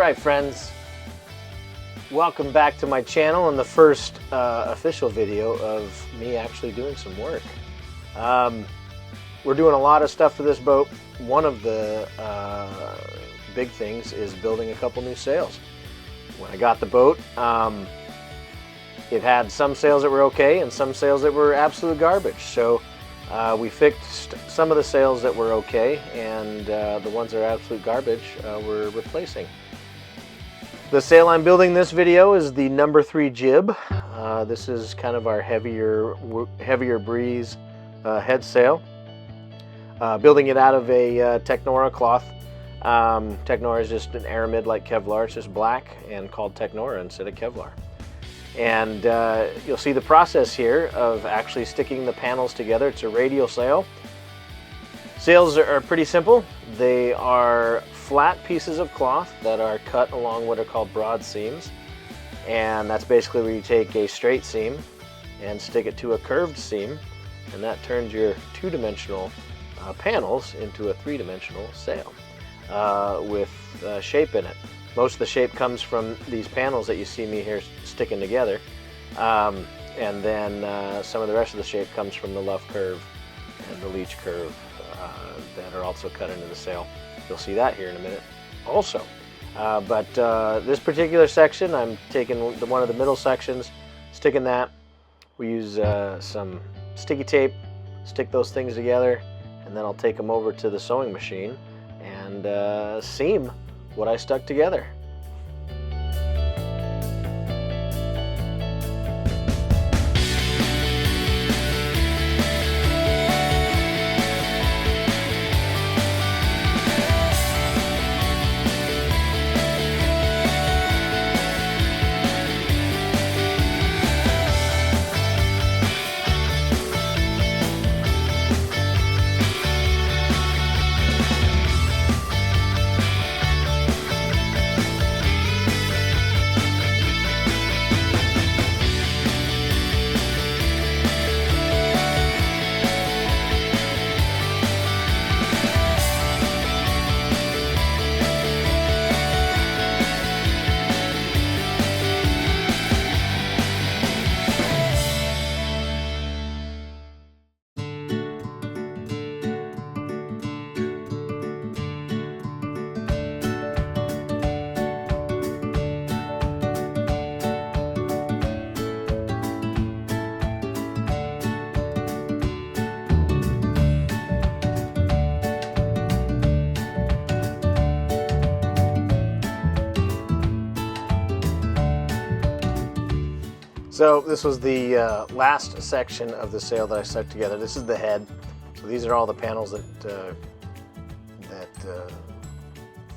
Alright friends, welcome back to my channel and the first official video of me actually doing some work. We're doing a lot of stuff for this boat. One of the big things is building a couple new sails. When I got the boat, it had some sails that were okay and some sails that were absolute garbage. So we fixed some of the sails that were okay, and the ones that are absolute garbage we're replacing. The sail I'm building this video is the number 3 jib. This is kind of our heavier breeze head sail. Building it out of a Technora cloth. Technora is just an aramid like Kevlar. It's just black and called Technora instead of Kevlar. And you'll see the process here of actually sticking the panels together. It's a radial sail. Sails are pretty simple. They are flat pieces of cloth that are cut along what are called broad seams. And that's basically where you take a straight seam and stick it to a curved seam, and that turns your two-dimensional panels into a three-dimensional sail with shape in it. Most of the shape comes from these panels that you see me here sticking together, and then some of the rest of the shape comes from the luff curve and the leech curve that are also cut into the sail. You'll see that here in a minute also. But this particular section, I'm taking one of the middle sections, sticking that. We use some sticky tape, stick those things together, and then I'll take them over to the sewing machine and seam what I stuck together. So this was the last section of the sail that I stuck together. This is the head. So these are all the panels that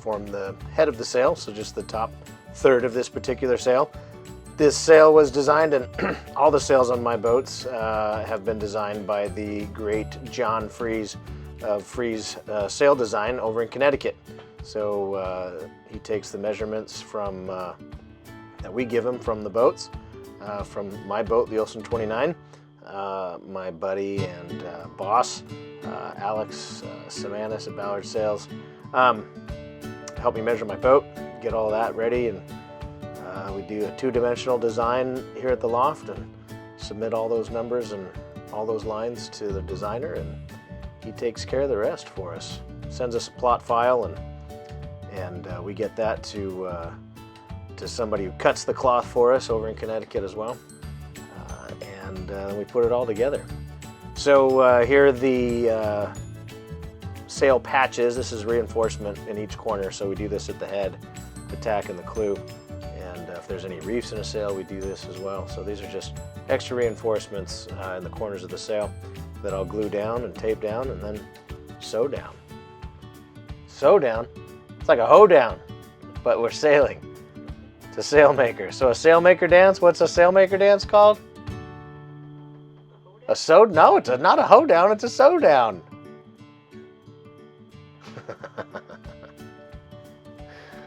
form the head of the sail. So just the top third of this particular sail. This sail was designed, and all the sails on my boats have been designed by the great John Fries of Fries Sail Design over in Connecticut. So he takes the measurements from that we give him from the boats. From my boat, the Olsen 29, my buddy and boss, Alex Samanis at Ballard Sails, helped me measure my boat, get all that ready, and we do a two-dimensional design here at the loft and submit all those numbers and all those lines to the designer, and he takes care of the rest for us. Sends us a plot file, and we get that to somebody who cuts the cloth for us over in Connecticut as well, and we put it all together. So here are the sail patches. This is reinforcement in each corner, so we do this at the head, the tack, and the clew, and if there's any reefs in a sail, we do this as well. So these are just extra reinforcements in the corners of the sail that I'll glue down and tape down and then sew down. Sew down? It's like a hoe down, but we're sailing. It's a sailmaker. So a sailmaker dance, what's a sailmaker dance called? A sew? No, it's not a hoe down, it's a sew down.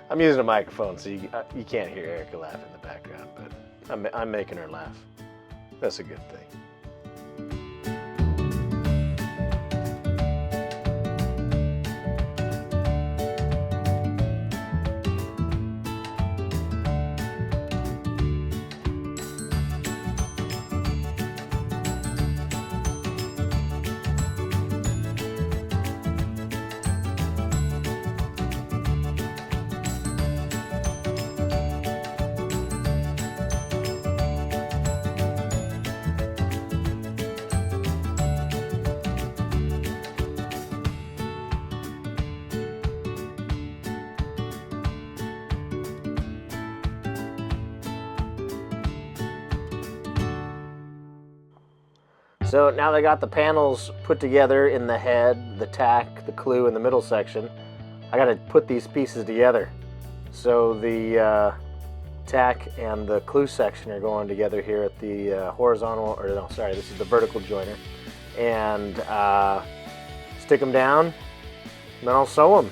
I'm using a microphone, so you can't hear Erica laugh in the background, but I'm making her laugh. That's a good thing. So now that I got the panels put together in the head, the tack, the clue, and the middle section, I got to put these pieces together. So the tack and the clue section are going together here at the horizontal, or no, sorry, this is the vertical joiner. And stick them down, and then I'll sew them.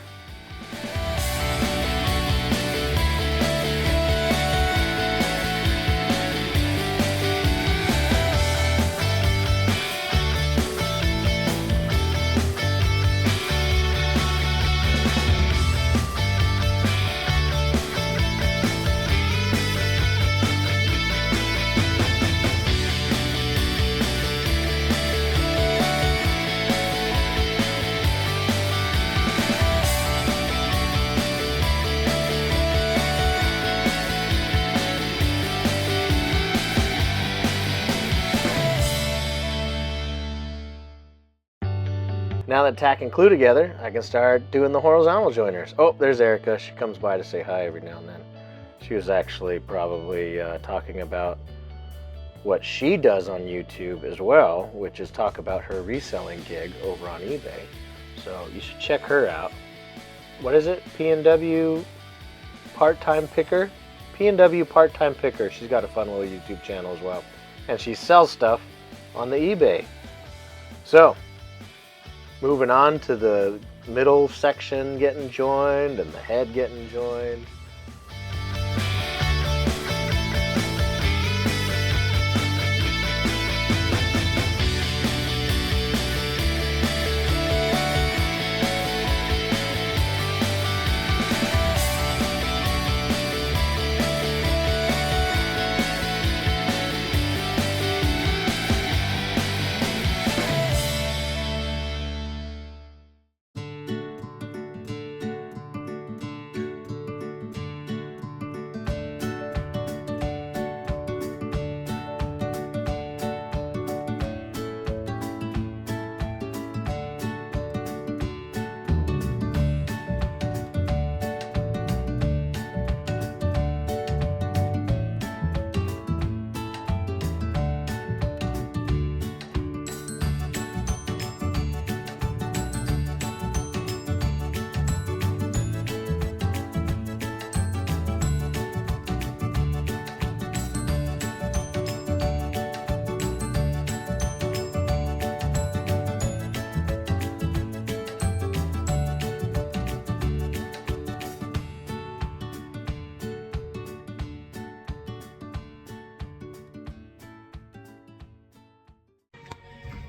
Now that tack and clue together, I can start doing the horizontal joiners. Oh, there's Erica. She comes by to say hi every now and then. She was actually probably talking about what she does on YouTube as well, which is talk about her reselling gig over on eBay. So you should check her out. What is it? P&W Part-Time Picker? P&W Part-Time Picker. She's got a fun little YouTube channel as well. And she sells stuff on the eBay. So, moving on to the middle section getting joined and the head getting joined.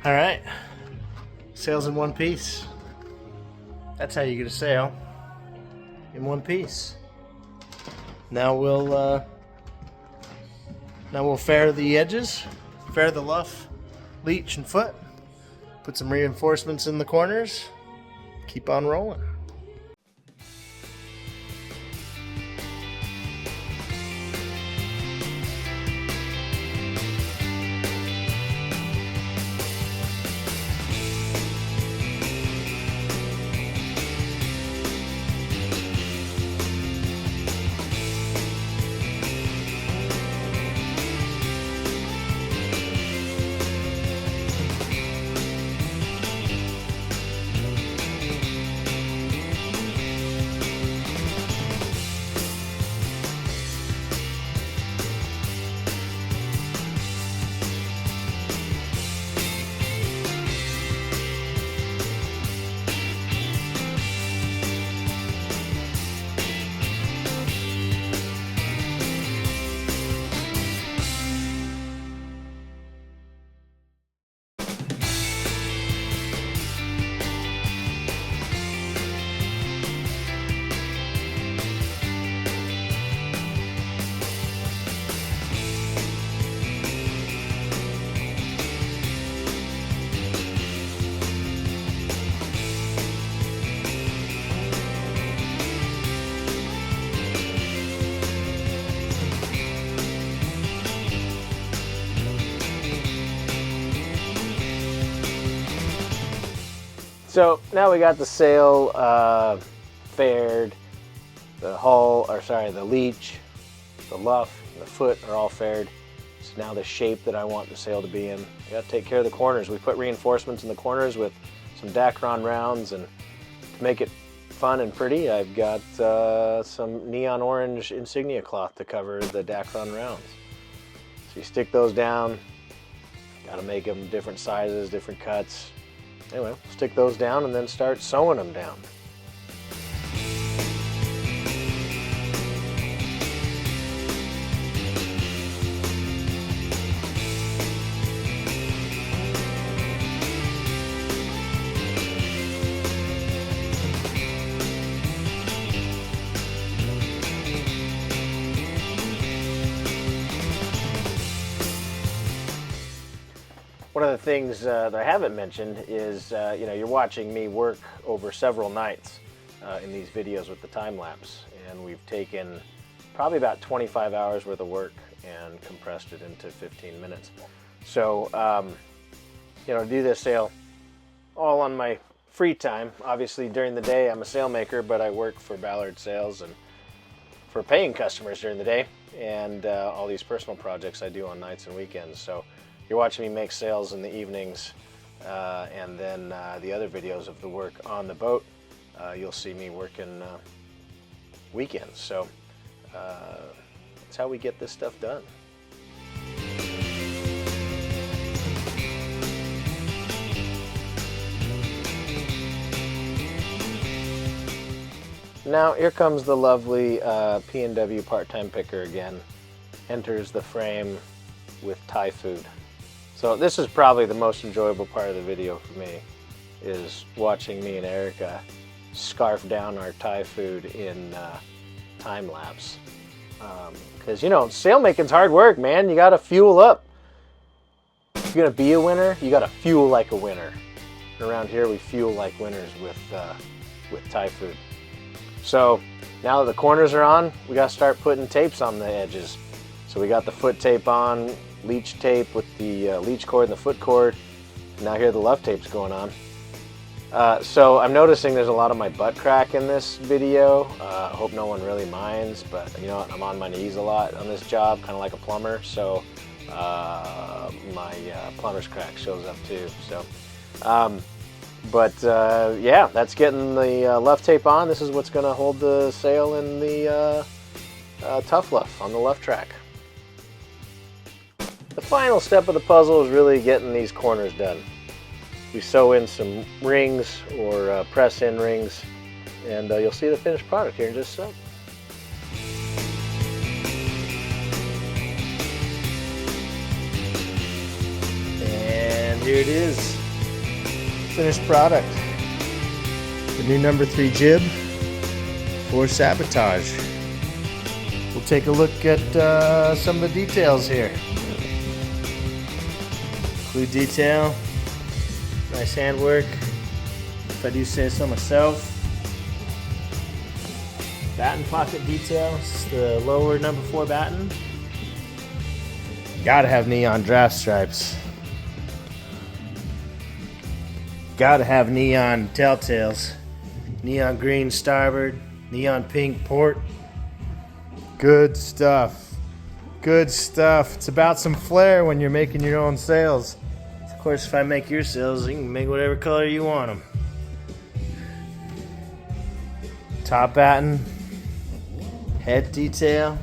All right, sails in one piece. That's how you get a sail, in one piece. Now we'll fair the edges, fair the luff, leech, and foot. Put some reinforcements in the corners. Keep on rolling. So now we got the sail faired, the hull, or sorry, the leech, the luff, and the foot are all faired. It's now the shape that I want the sail to be in. I got to take care of the corners. We put reinforcements in the corners with some Dacron rounds, and to make it fun and pretty, I've got some neon orange insignia cloth to cover the Dacron rounds. So you stick those down, got to make them different sizes, different cuts. Anyway, stick those down and then start sewing them down. One of the things that I haven't mentioned is, you know, you're watching me work over several nights in these videos with the time lapse, and we've taken probably about 25 hours worth of work and compressed it into 15 minutes. So, you know, to do this sail all on my free time. Obviously, during the day, I'm a sail maker, but I work for Ballard Sails and for paying customers during the day, and all these personal projects I do on nights and weekends. So you're watching me make sails in the evenings, and then the other videos of the work on the boat, you'll see me working weekends. So that's how we get this stuff done. Now here comes the lovely P&W part-time picker again. Enters the frame with Thai food. So this is probably the most enjoyable part of the video for me, is watching me and Erica scarf down our Thai food in time lapse. Because, you know, sail making's hard work, man. You gotta fuel up. If you're gonna be a winner, you gotta fuel like a winner. And around here we fuel like winners with Thai food. So now that the corners are on, we gotta start putting tapes on the edges. So we got the foot tape on, leech tape with the leech cord and the foot cord. Now here the luff tape's going on. So I'm noticing there's a lot of my butt crack in this video. I hope no one really minds, but you know what, I'm on my knees a lot on this job, kind of like a plumber, so my plumber's crack shows up too. So, yeah, that's getting the luff tape on. This is what's gonna hold the sail in the tough luff on the luff track. The final step of the puzzle is really getting these corners done. We sew in some rings or press in rings, and you'll see the finished product here in just a sec. And here it is, finished product. The new number 3 jib for Sabotage. We'll take a look at some of the details here. Glue detail, nice handwork, if I do say so myself. Batten pocket detail, this is the lower number 4 batten. Gotta have neon draft stripes. Gotta have neon telltales. Neon green starboard, neon pink port. Good stuff. Good stuff. It's about some flair when you're making your own sails. Of course, if I make your sails, you can make whatever color you want them. Top batten, head detail.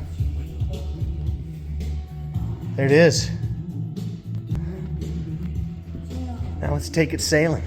There it is. Now let's take it sailing.